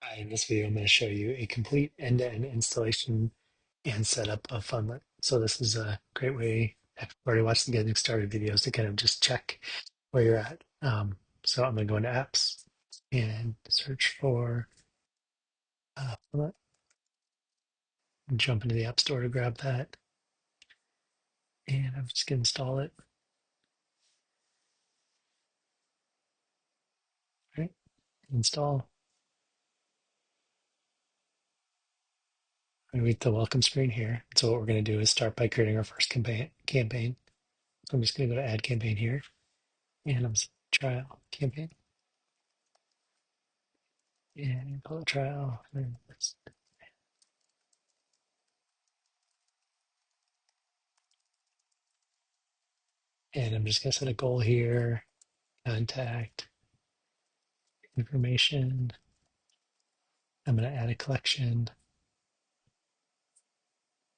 Hi, in this video, I'm going to show you a complete end-to-end installation and setup of Fundlet. So this is a great way, after you've already watched the getting started videos, to kind of just check where you're at. So I'm going to go into apps and search for Fundlet and jump into the App Store to grab that. And I'm just going to install it. All right, install. I read the welcome screen here. So what we're going to do is start by creating our first campaign. So I'm just going to go to Add Campaign here, and I'm trial campaign. And call it trial. And I'm just going to set a goal here, contact information. I'm going to add a collection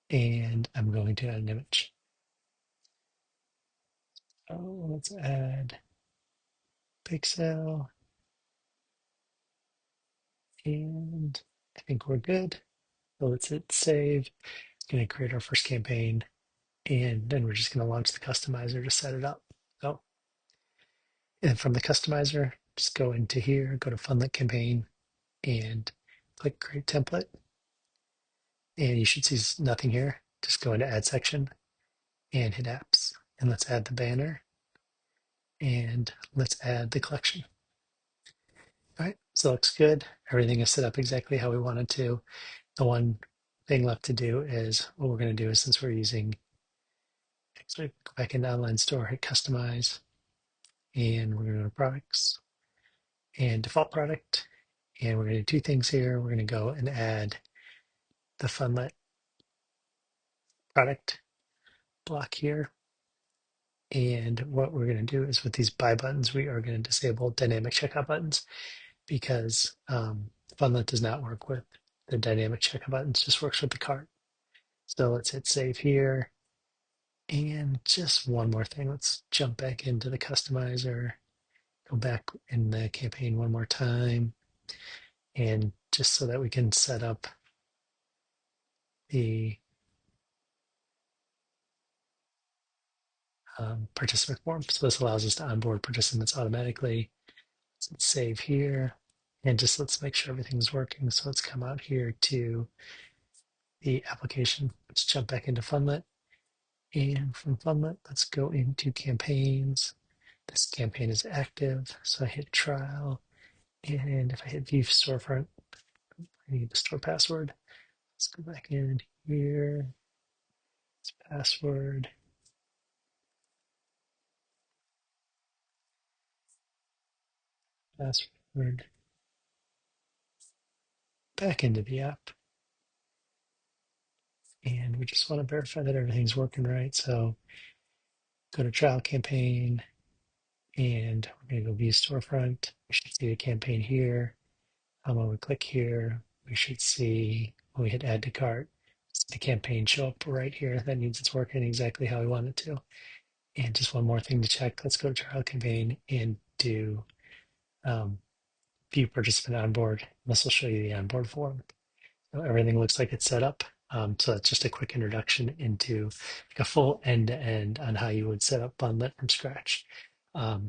and I'm going to add an image. So let's add pixel and I think we're good. So let's hit save. It's going to create our first campaign and then we're just going to launch the customizer to set it up. So, and from the customizer, just go into here, go to Fundlet campaign and click create template. And you should see nothing here. Just go into add section and hit apps. And let's add the banner and let's add the collection. All right, so it looks good. Everything is set up exactly how we wanted to. The one thing left to do is what we're going to do is since we're using, actually go back into online store, hit customize, and we're going to go to products and default product. And we're going to do two things here. We're going to go and add the Funlet product block here. And what we're going to do is with these buy buttons, we are going to disable dynamic checkout buttons because Funlet does not work with the dynamic checkout buttons, just works with the cart. So let's hit save here. And just one more thing, let's jump back into the customizer, go back in the campaign one more time, and just so that we can set up the participant form. So this allows us to onboard participants automatically. So let's save here. And just let's make sure everything's working. So let's come out here to the application. Let's jump back into Fundlet. And from Fundlet, let's go into campaigns. This campaign is active. So I hit trial. And if I hit view storefront, I need the store password. Let's go back in here. It's password. Password. Back into the app. And we just want to verify that everything's working right. So go to trial campaign and we're going to go view storefront. We should see the campaign here. When we click here, we should see when we hit add to cart, the campaign show up right here. That means it's working exactly how we want it to. And just one more thing to check. Let's go to trial campaign and do view participant onboard. This will show you the onboard form. So everything looks like it's set up. So that's just a quick introduction into like a full end-to-end on how you would set up Fundlet from scratch. Like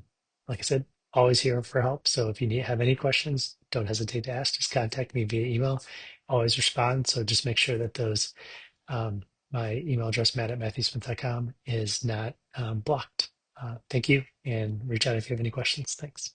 I said, always here for help. So if you have any questions, don't hesitate to ask. Just contact me via email. Always respond. So just make sure that those my email address, matt@matthewsmith.com, is not blocked. Thank you, and reach out if you have any questions. Thanks.